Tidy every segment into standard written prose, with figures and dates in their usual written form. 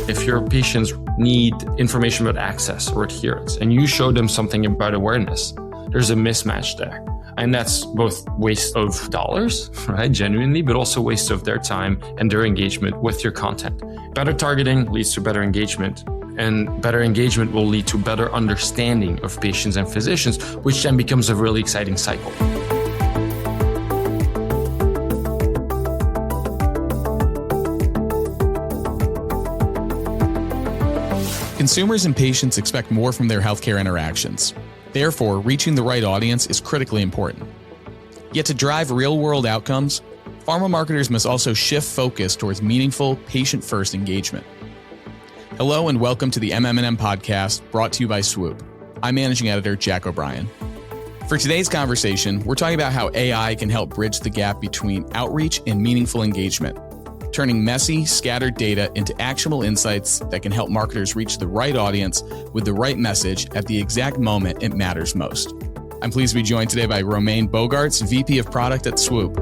If your patients need information about access or adherence and you show them something about awareness, there's a mismatch there. And that's both waste of dollars, right, genuinely, but also waste of their time and their engagement with your content. Better targeting leads to better engagement, and better engagement will lead to better understanding of patients and physicians, which then becomes a really exciting cycle. Consumers and patients expect more from their healthcare interactions. Therefore, reaching the right audience is critically important. Yet to drive real-world outcomes, pharma marketers must also shift focus towards meaningful, patient-first engagement. Hello and welcome to the MM+M podcast, brought to you by Swoop. I'm Managing Editor Jack O'Brien. For today's conversation, we're talking about how AI can help bridge the gap between outreach and meaningful engagement, turning messy, scattered data into actionable insights that can help marketers reach the right audience with the right message at the exact moment it matters most. I'm pleased to be joined today by Romain Bogarts, VP of Product at Swoop.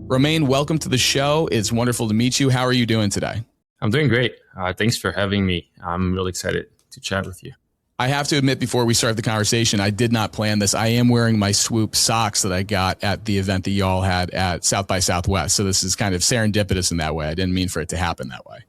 Romain, welcome to the show. It's wonderful to meet you. How are you doing today? I'm doing great. Thanks for having me. I'm really excited to chat with you. I have to admit, before we start the conversation, I did not plan this. I am wearing my Swoop socks that I got at the event that y'all had at South by Southwest. So this is kind of serendipitous in that way. I didn't mean for it to happen that way.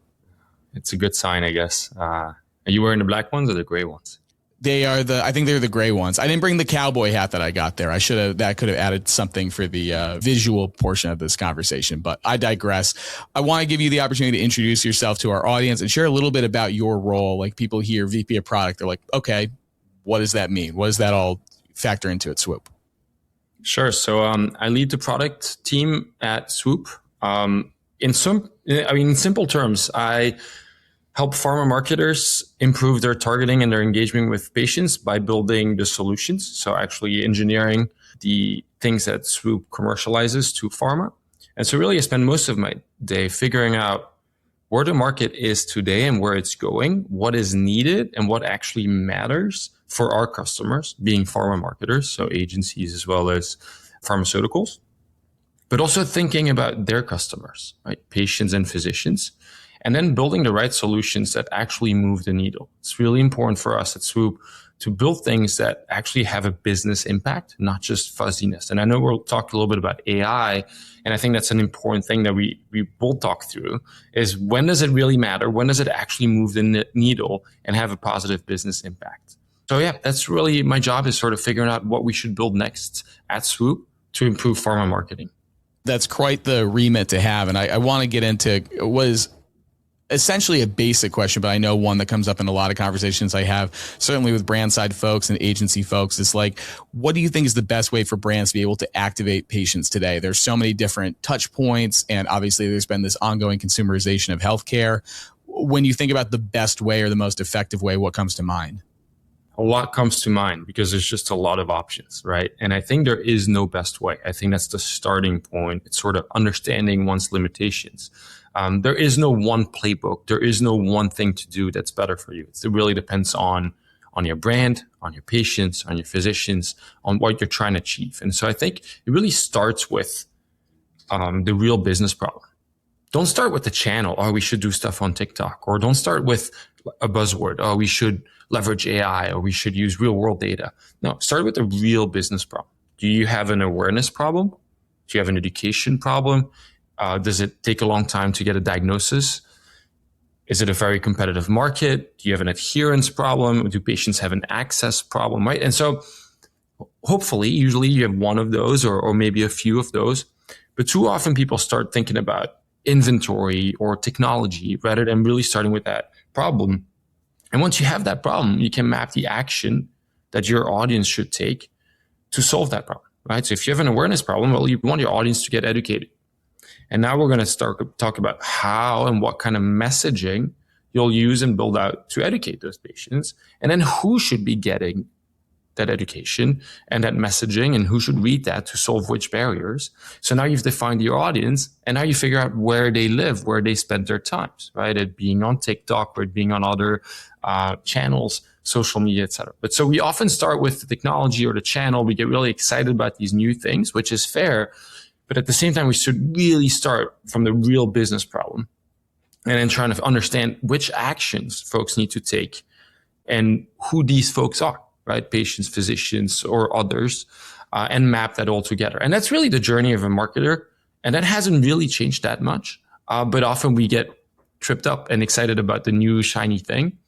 It's a good sign, I guess. Are you wearing the black ones or the gray ones? I think they're the gray ones. I didn't bring the cowboy hat that I got there. That could have added something for the visual portion of this conversation, but I digress. I want to give you the opportunity to introduce yourself to our audience and share a little bit about your role. Like, people hear VP of Product, they're like, okay, what does that mean? What does that all factor into at Swoop? Sure. So I lead the product team at Swoop. In simple terms, I help pharma marketers improve their targeting and their engagement with patients by building the solutions. So actually engineering the things that Swoop commercializes to pharma. And so really I spend most of my day figuring out where the market is today and where it's going, what is needed and what actually matters for our customers, being pharma marketers, so agencies as well as pharmaceuticals, but also thinking about their customers, right? Patients and physicians. And then building the right solutions that actually move the needle. It's really important for us at Swoop to build things that actually have a business impact, not just fuzziness. And I know we'll talk a little bit about AI, and I think that's an important thing that we both talk through, is when does it really matter? When does it actually move the needle and have a positive business impact? So yeah, that's really my job, is sort of figuring out what we should build next at Swoop to improve pharma marketing. That's quite the remit to have. And I want to get into was essentially a basic question, but I know one that comes up in a lot of conversations I have, certainly with brand side folks and agency folks. It's like, what do you think is the best way for brands to be able to activate patients today? There's so many different touch points, and obviously there's been this ongoing consumerization of healthcare. When you think about the best way or the most effective way, what comes to mind? A lot comes to mind because there's just a lot of options, right? And I think there is no best way. I think that's the starting point. It's sort of understanding one's limitations. There is no one playbook. There is no one thing to do that's better for you. It really depends on your brand, on your patients, on your physicians, on what you're trying to achieve. And so I think it really starts with the real business problem. Don't start with the channel, oh, we should do stuff on TikTok, or don't start with a buzzword, oh, we should leverage AI, or we should use real world data. No, start with a real business problem. Do you have an awareness problem? Do you have an education problem? Does it take a long time to get a diagnosis? Is it a very competitive market? Do you have an adherence problem? Do patients have an access problem, right? And so hopefully, usually you have one of those or maybe a few of those. But too often people start thinking about inventory or technology rather than really starting with that problem. And once you have that problem, you can map the action that your audience should take to solve that problem, right? So if you have an awareness problem, well, you want your audience to get educated. And now we're going to start to talk about how and what kind of messaging you'll use and build out to educate those patients. And then who should be getting that education and that messaging and who should read that to solve which barriers. So now you've defined your audience, and now you figure out where they live, where they spend their times, right? It being on TikTok or it being on other channels, social media, etc. But so we often start with the technology or the channel. We get really excited about these new things, which is fair. But at the same time, we should really start from the real business problem and then trying to understand which actions folks need to take and who these folks are, right? Patients, physicians, or others, and map that all together. And that's really the journey of a marketer. And that hasn't really changed that much. But often we get tripped up and excited about the new shiny thing.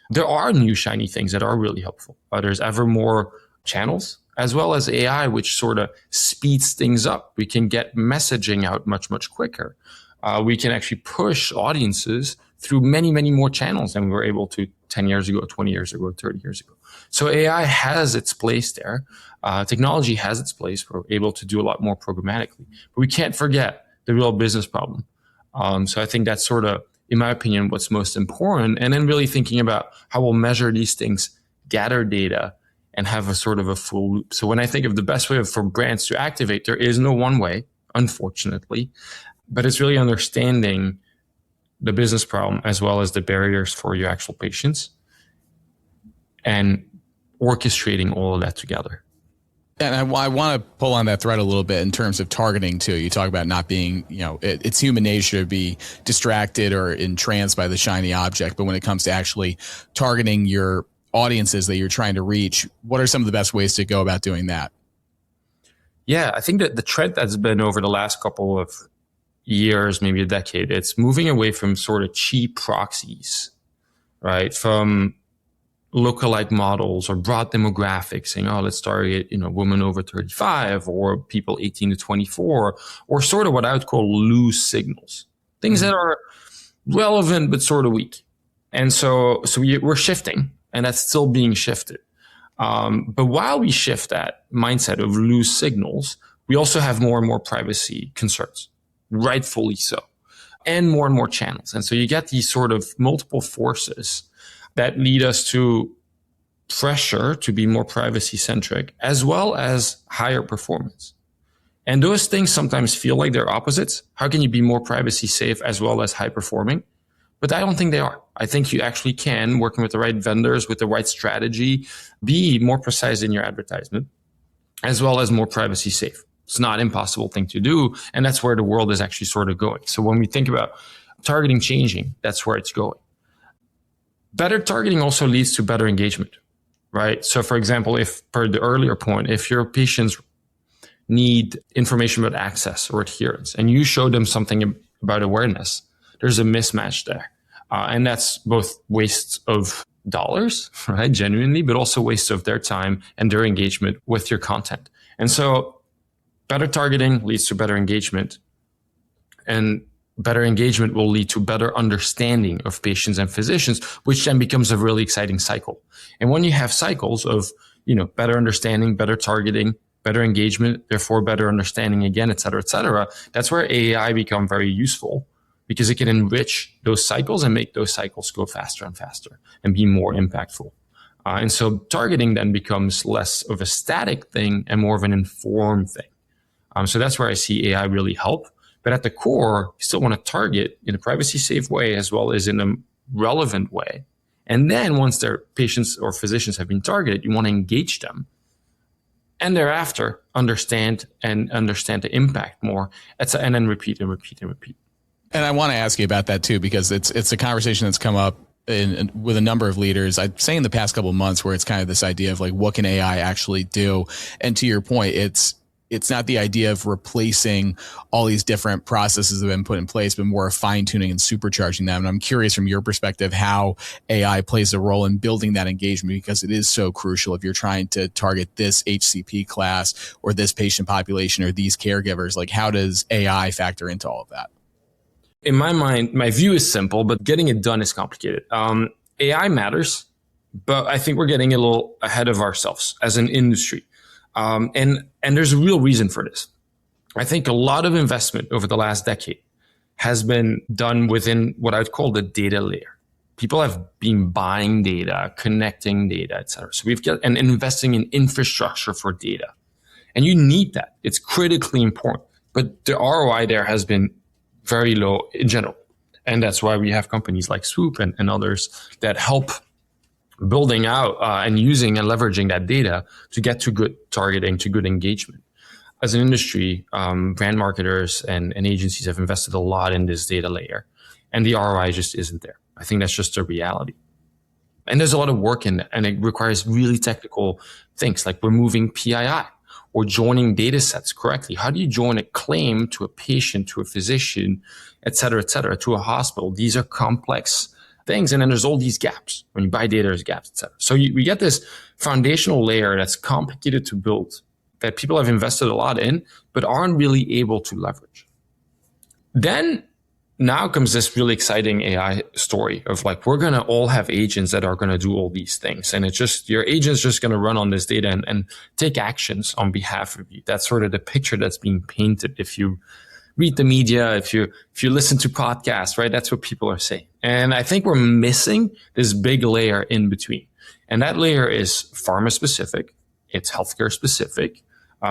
There are new shiny things that are really helpful. There's ever more channels, as well as AI, which sort of speeds things up. We can get messaging out much, much quicker. We can actually push audiences through many, many more channels than we were able to 10 years ago, 20 years ago, 30 years ago. So AI has its place there. Technology has its place. We're able to do a lot more programmatically. But we can't forget the real business problem. So I think that's sort of, in my opinion, what's most important. And then really thinking about how we'll measure these things, gather data, and have a sort of a full loop. So when I think of the best way for brands to activate, there is no one way, unfortunately, but it's really understanding the business problem as well as the barriers for your actual patients and orchestrating all of that together. And I want to pull on that thread a little bit in terms of targeting too. You talk about not being, it's human nature to be distracted or entranced by the shiny object. But when it comes to actually targeting your audiences that you're trying to reach, what are some of the best ways to go about doing that? Yeah, I think that the trend that's been over the last couple of years, maybe a decade, it's moving away from sort of cheap proxies, right? From lookalike models or broad demographics saying, oh, let's target, women over 35 or people 18 to 24, or sort of what I would call loose signals, things that are relevant but sort of weak. And so we're shifting, and that's still being shifted. But while we shift that mindset of loose signals, we also have more and more privacy concerns, rightfully so, and more channels. And so you get these sort of multiple forces that lead us to pressure to be more privacy centric, as well as higher performance. And those things sometimes feel like they're opposites. How can you be more privacy safe as well as high performing? But I don't think they are. I think you actually can, working with the right vendors, with the right strategy, be more precise in your advertisement, as well as more privacy safe. It's not an impossible thing to do. And that's where the world is actually sort of going. So when we think about targeting changing, that's where it's going. Better targeting also leads to better engagement, right? So for example, if per the earlier point, if your patients need information about access or adherence and you show them something about awareness, there's a mismatch there. And that's both waste of dollars, right? Genuinely, but also waste of their time and their engagement with your content. And so better targeting leads to better engagement, and better engagement will lead to better understanding of patients and physicians, which then becomes a really exciting cycle. And when you have cycles of, better understanding, better targeting, better engagement, therefore better understanding again, et cetera, that's where AI become very useful, because it can enrich those cycles and make those cycles go faster and faster and be more impactful. And so targeting then becomes less of a static thing and more of an informed thing. So that's where I see AI really help. But at the core, you still want to target in a privacy safe way as well as in a relevant way. And then once their patients or physicians have been targeted, you want to engage them. And thereafter, understand the impact more. And then repeat and repeat and repeat. And I want to ask you about that too, because it's a conversation that's come up with a number of leaders. I'd say in the past couple of months, where it's kind of this idea of like, what can AI actually do? And to your point, it's not the idea of replacing all these different processes that have been put in place, but more fine tuning and supercharging them. And I'm curious from your perspective, how AI plays a role in building that engagement, because it is so crucial if you're trying to target this HCP class or this patient population or these caregivers. Like, how does AI factor into all of that? In my mind, my view is simple, but getting it done is complicated. AI matters, but I think we're getting a little ahead of ourselves as an industry. And there's a real reason for this. I think a lot of investment over the last decade has been done within what I'd call the data layer. people have been buying data, connecting data, et cetera. So we've got and investing in infrastructure for data. And you need that. It's critically important. But the ROI there has been very low in general. And that's why we have companies like Swoop and others that help building out and using and leveraging that data to get to good targeting, to good engagement. As an industry, brand marketers and agencies have invested a lot in this data layer, and the ROI just isn't there. I think that's just a reality. And there's a lot of work in that, and it requires really technical things like removing PII or joining data sets correctly. How do you join a claim to a patient, to a physician, et cetera, to a hospital? These are complex things. And then there's all these gaps. When you buy data, there's gaps, et cetera. So we get this foundational layer that's complicated to build, that people have invested a lot in, but aren't really able to leverage. Then now comes this really exciting AI story of like, we're going to all have agents that are going to do all these things. And it's just, your agent's just going to run on this data and take actions on behalf of you. That's sort of the picture that's being painted. If you read the media, if you listen to podcasts, right? That's what people are saying. And I think we're missing this big layer in between. And that layer is pharma specific. It's healthcare specific.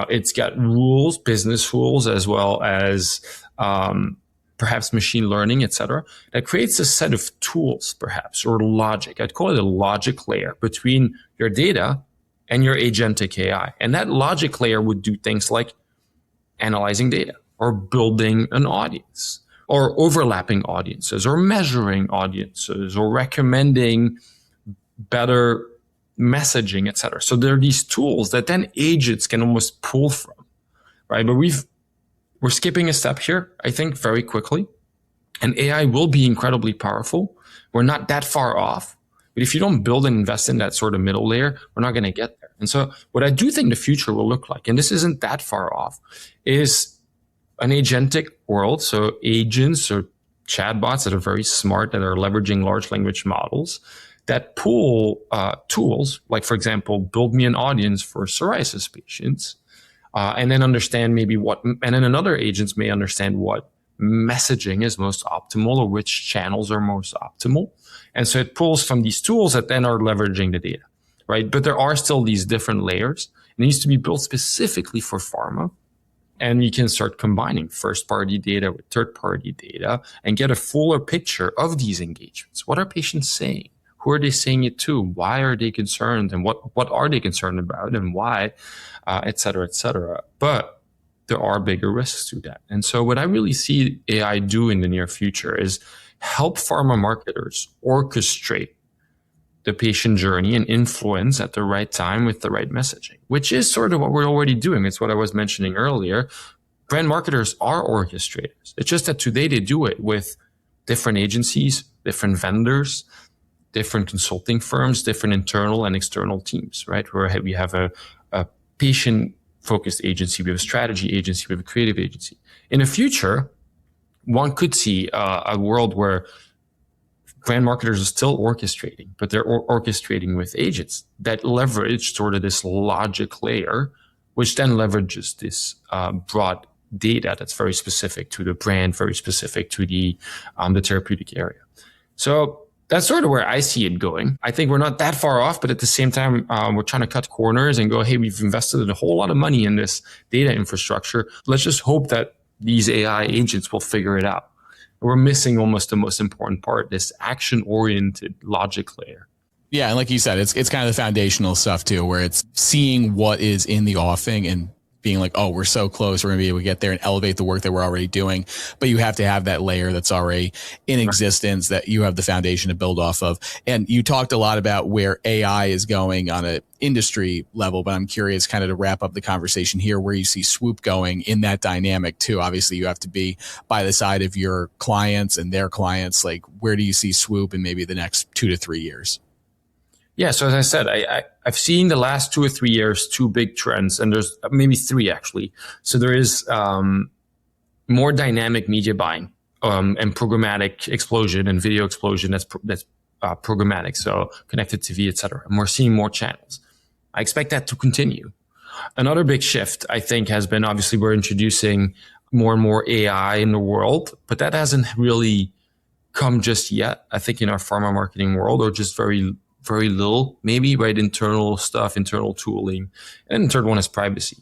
It's got rules, business rules, as well as, perhaps machine learning, et cetera, that creates a set of tools, perhaps, or logic. I'd call it a logic layer between your data and your agentic AI. And that logic layer would do things like analyzing data or building an audience or overlapping audiences or measuring audiences or recommending better messaging, et cetera. So there are these tools that then agents can almost pull from, right? But we're skipping a step here, I think, very quickly. And AI will be incredibly powerful. We're not that far off. But if you don't build and invest in that sort of middle layer, we're not going to get there. And so what I do think the future will look like, and this isn't that far off, is an agentic world. So agents or chatbots that are very smart, that are leveraging large language models, that pull tools, like, for example, build me an audience for psoriasis patients, and then understand maybe and then another agents may understand what messaging is most optimal or which channels are most optimal. And so it pulls from these tools that then are leveraging the data, right? But there are still these different layers. It needs to be built specifically for pharma. And you can start combining first-party data with third-party data and get a fuller picture of these engagements. What are patients saying? Who are they saying it to? Why are they concerned? And what are they concerned about and why, et cetera, et cetera. But there are bigger risks to that. And so what I really see AI do in the near future is help pharma marketers orchestrate the patient journey and influence at the right time with the right messaging, which is sort of what we're already doing. It's what I was mentioning earlier. Brand marketers are orchestrators. It's just that today they do it with different agencies, different vendors, different consulting firms, different internal and external teams, right? Where we have a patient-focused agency, we have a strategy agency, we have a creative agency. In the future, one could see a world where brand marketers are still orchestrating, but they're orchestrating with agents that leverage sort of this logic layer, which then leverages this broad data that's very specific to the brand, very specific to the therapeutic area. So that's sort of where I see it going. I think we're not that far off, but at the same time, we're trying to cut corners and go, hey, we've invested a whole lot of money in this data infrastructure. Let's just hope that these AI agents will figure it out. We're missing almost the most important part, this action-oriented logic layer. Yeah, and like you said, it's kind of the foundational stuff too, where it's seeing what is in the offing and being like, oh, we're so close, we're going to be able to get there and elevate the work that we're already doing. But you have to have that layer that's already in existence, that you have the foundation to build off of. And you talked a lot about where AI is going on an industry level, but I'm curious, kind of to wrap up the conversation here, where you see Swoop going in that dynamic too. Obviously, you have to be by the side of your clients and their clients. Like, where do you see Swoop in maybe the next 2 to 3 years? Yeah, so as I said, I've seen the last 2 or 3 years, 2 big trends, and there's maybe 3 actually. So there is more dynamic media buying and programmatic explosion and video explosion that's programmatic, so connected TV, et cetera. And we're seeing more channels. I expect that to continue. Another big shift, I think, has been, obviously, we're introducing more and more AI in the world, but that hasn't really come just yet, I think, in our pharma marketing world, or just very, very little, maybe, right? Internal stuff, internal tooling. And the third one is privacy.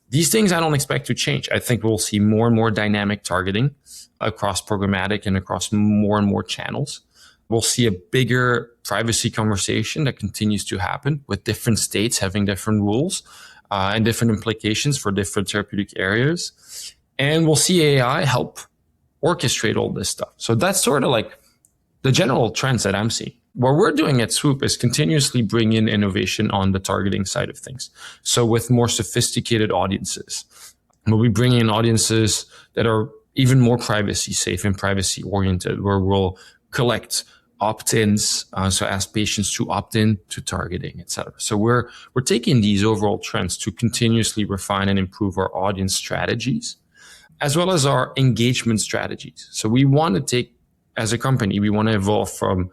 These things I don't expect to change. I think we'll see more and more dynamic targeting across programmatic and across more and more channels. We'll see a bigger privacy conversation that continues to happen, with different states having different rules and different implications for different therapeutic areas. And we'll see AI help orchestrate all this stuff. So that's sort of like the general trends that I'm seeing. What we're doing at Swoop is continuously bring in innovation on the targeting side of things. So with more sophisticated audiences, we'll be bringing in audiences that are even more privacy safe and privacy oriented, where we'll collect opt-ins, so ask patients to opt in to targeting, et cetera. So we're taking these overall trends to continuously refine and improve our audience strategies, as well as our engagement strategies. So we want to take, as a company, we want to evolve from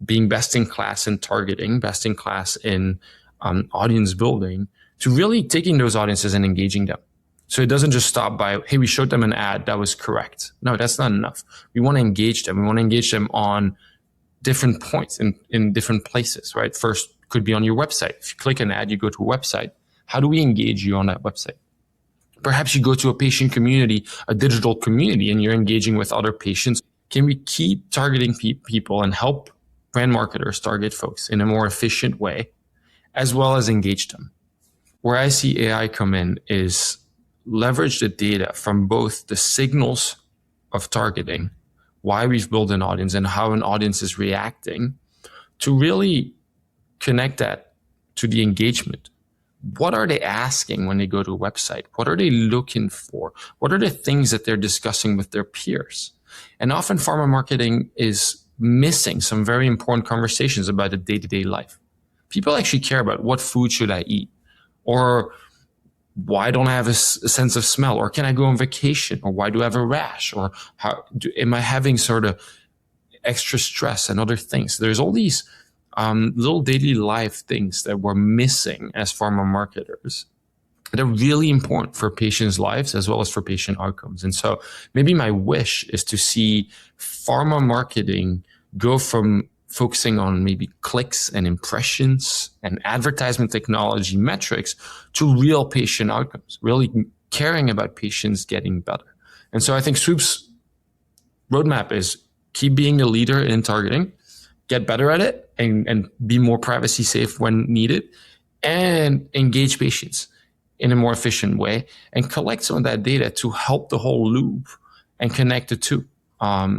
being best in class in targeting, best in class in audience building, to really taking those audiences and engaging them. So it doesn't just stop by, hey, we showed them an ad, that was correct. No, that's not enough. We want to engage them. We want to engage them on different points in different places, right? First could be on your website. If you click an ad, you go to a website. How do we engage you on that website? Perhaps you go to a patient community, a digital community, and you're engaging with other patients. Can we keep targeting people and help brand marketers target folks in a more efficient way, as well as engage them? Where I see AI come in is leverage the data from both the signals of targeting, why we've built an audience and how an audience is reacting, to really connect that to the engagement. What are they asking when they go to a website? What are they looking for? What are the things that they're discussing with their peers? And often pharma marketing is missing some very important conversations about the day-to-day life. People actually care about, what food should I eat? Or why don't I have a sense of smell? Or can I go on vacation? Or why do I have a rash? Or am I having sort of extra stress and other things? There's all these little daily life things that we're missing as pharma marketers that are really important for patients' lives as well as for patient outcomes. And so maybe my wish is to see pharma marketing go from focusing on maybe clicks and impressions and advertisement technology metrics to real patient outcomes, really caring about patients getting better. And so I think Swoop's roadmap is keep being the leader in targeting, get better at it, and be more privacy safe when needed, and engage patients in a more efficient way and collect some of that data to help the whole loop and connect the two.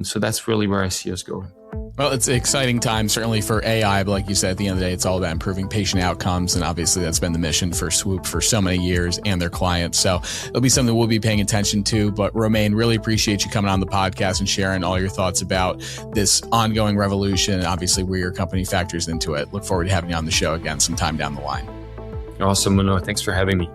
So that's really where I see us going. Well, it's an exciting time, certainly for AI, but like you said, at the end of the day, it's all about improving patient outcomes. And obviously that's been the mission for Swoop for so many years and their clients. So it'll be something we'll be paying attention to. But Romain, really appreciate you coming on the podcast and sharing all your thoughts about this ongoing revolution and obviously where your company factors into it. Look forward to having you on the show again sometime down the line. Awesome, Mano. Thanks for having me.